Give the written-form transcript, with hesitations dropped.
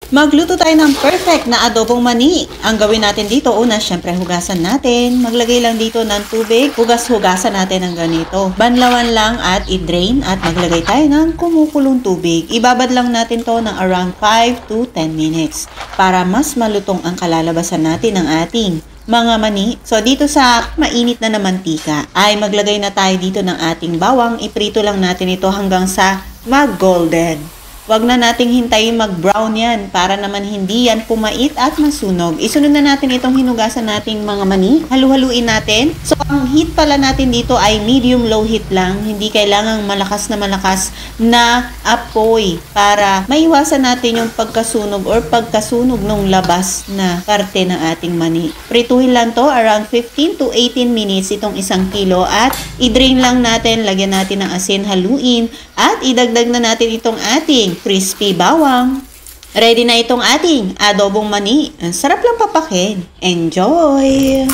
Magluto tayo ng perfect na adobong mani. Ang gawin natin dito, una, syempre hugasan natin. Maglagay lang dito ng tubig. Hugas-hugasan natin ng ganito. Banlawan lang at i-drain at maglagay tayo ng kumukulong tubig. Ibabad lang natin to ng around 5 to 10 minutes para mas malutong ang kalalabasan natin ng ating mga mani. So, dito sa mainit na mantika ay maglagay na tayo dito ng ating bawang. Iprito lang natin ito hanggang sa mag-golden. Huwag na nating hintayin mag-brown yan para naman hindi yan pumait at masunog. Isunod na natin itong hinugasan nating mga mani. Halu-haluin natin. So, ang heat pala natin dito ay medium-low heat lang. Hindi kailangang malakas na apoy para maiwasan natin yung pagkasunog or pagkasunog ng labas na parte ng ating mani. Prituhin lang to around 15 to 18 minutes itong 1 kilo at i-drain lang natin, lagyan natin ng asin, haluin at idagdag na natin itong ating crispy bawang. Ready na itong ating adobong mani. Ang sarap lang papakin. Enjoy!